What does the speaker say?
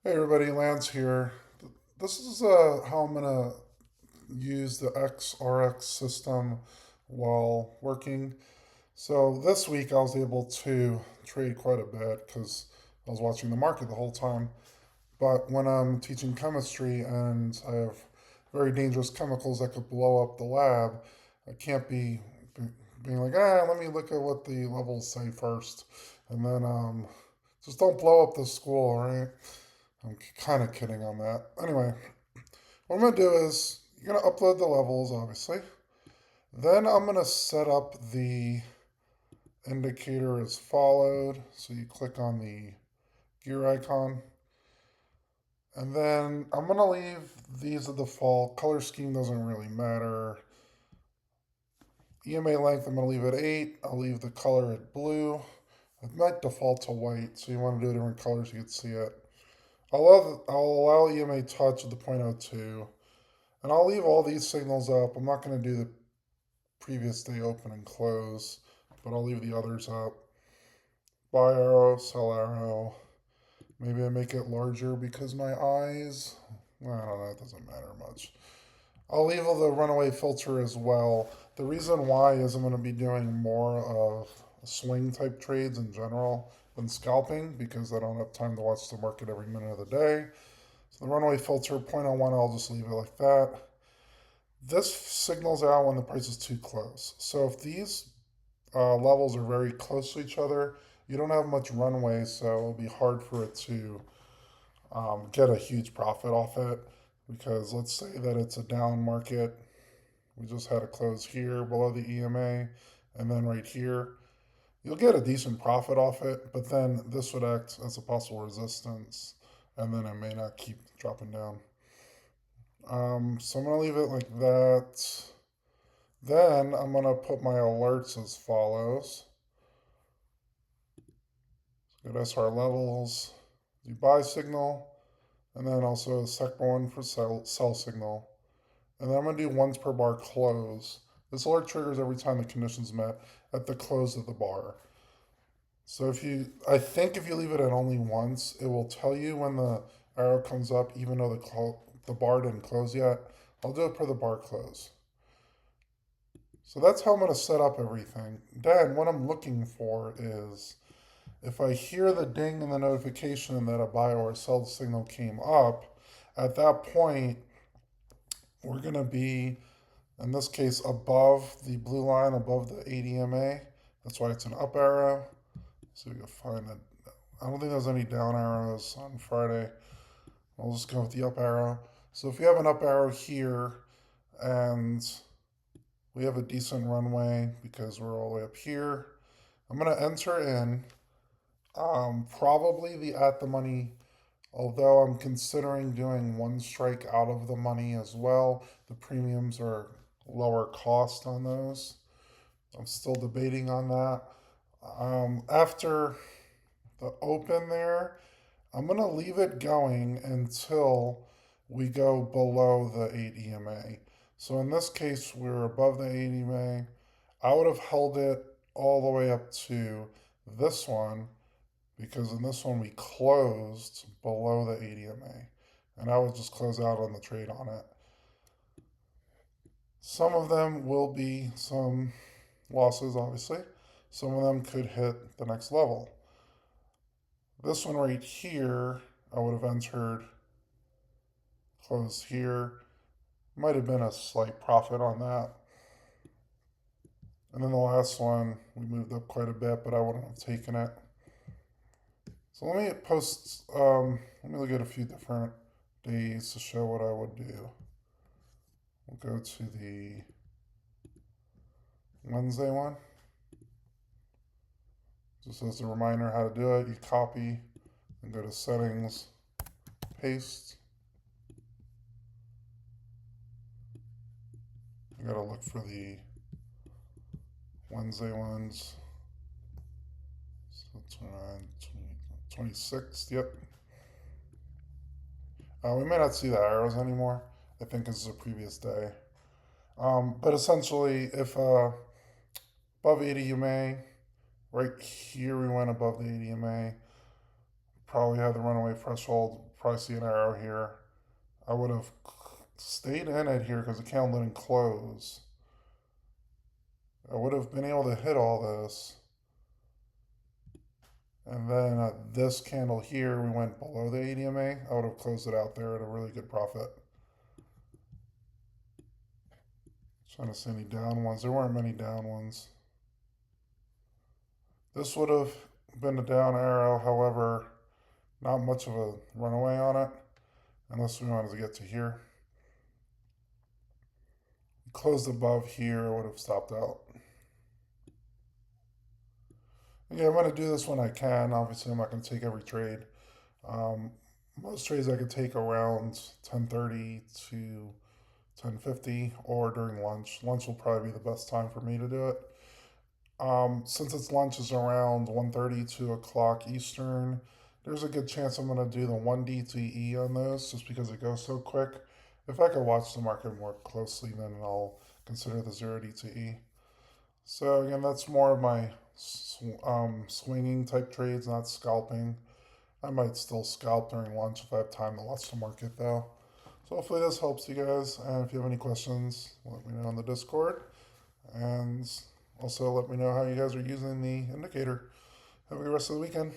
Hey everybody, Lance here. This is how I'm gonna use the SRX system while working. So this week I was able to trade quite a bit because I was watching the market the whole time. But when I'm teaching chemistry and I have very dangerous chemicals that could blow up the lab, I can't be being like, let me look at what the levels say first, and then just don't blow up the school, all right? I'm kind of kidding on that. Anyway, what I'm going to do is you're going to upload the levels, obviously. Then I'm going to set up the indicator as followed. So you click on the gear icon. And then I'm going to leave these at default. Color scheme doesn't really matter. EMA length, I'm going to leave at 8. I'll leave the color at blue. It might default to white, so you want to do a different color so you can see it. I'll allow EMA touch at the 0.02. And I'll leave all these signals up. I'm not going to do the previous day open and close, but I'll leave the others up. Buy arrow, sell arrow. Maybe I make it larger because my eyes. I don't know, it doesn't matter much. I'll leave the runaway filter as well. The reason why is I'm going to be doing more of swing type trades in general than scalping because I don't have time to watch the market every minute of the day. So the runaway filter 0.01, I'll just leave it like that. This signals out when the price is too close. So if these levels are very close to each other, you don't have much runway, so it'll be hard for it to get a huge profit off it. Because let's say that it's a down market, we just had a close here below the EMA, and then right here, you'll get a decent profit off it, but then this would act as a possible resistance, and then it may not keep dropping down. So I'm gonna leave it like that. Then I'm going to put my alerts as follows. Go to SR levels, the buy signal, and then also a second one for sell signal. And then I'm going to do once per bar close. This alert triggers every time the condition's met at the close of the bar. So I think if you leave it at only once, it will tell you when the arrow comes up, even though the bar didn't close yet. I'll do it per the bar close. So that's how I'm going to set up everything. Then what I'm looking for is if I hear the ding and the notification that a buy or a sell signal came up, at that point, we're going to be, in this case, above the blue line, above the ADMA. That's why it's an up arrow. So we can find it. I don't think there's any down arrows on Friday. I'll just go with the up arrow. So if you have an up arrow here and we have a decent runway because we're all the way up here, I'm going to enter in probably the at the money, although I'm considering doing one strike out of the money as well. The premiums are lower cost on those. I'm still debating on that. After the open there, I'm going to leave it going until we go below the 8 EMA. So in this case, we're above the 8 EMA. I would have held it all the way up to this one because in this one we closed below the 8 EMA. And I would just close out on the trade on it. Some of them will be some losses, obviously. Some of them could hit the next level. This one right here, I would have entered close here. Might have been a slight profit on that. And then the last one, we moved up quite a bit, but I wouldn't have taken it. So let me look at a few different days to show what I would do. We'll go to the Wednesday one. Just as a reminder how to do it, you copy and go to settings, paste. You gotta look for the Wednesday ones. So 29, 26th, yep. We may not see the arrows anymore. I think this is a previous day. But essentially, if above 80 UMA, right here we went above the 80 UMA. probably had the runaway threshold, probably see an arrow here. I would have stayed in it here because the candle didn't close. I would have been able to hit all this. And then this candle here, we went below the ADMA. I would have closed it out there at a really good profit. Trying to see any down ones. There weren't many down ones. This would have been a down arrow, however, not much of a runaway on it, unless we wanted to get to here. Closed above here, I would have stopped out. Yeah, I'm going to do this when I can. Obviously, I'm not going to take every trade. Um, most trades I could take around 10:30 to 10:50 or during lunch. Lunch will probably be the best time for me to do it. Since its lunch is around 1:30, 2 o'clock Eastern, there's a good chance I'm going to do the 1D to E on those just because it goes so quick. If I could watch the market more closely, then I'll consider the 0D to E. So again, that's more of my swinging type trades, not scalping. I might still scalp during lunch if I have time to watch the market though. So hopefully this helps you guys. And if you have any questions, let me know on the Discord. And also let me know how you guys are using the indicator. Have a good rest of the weekend.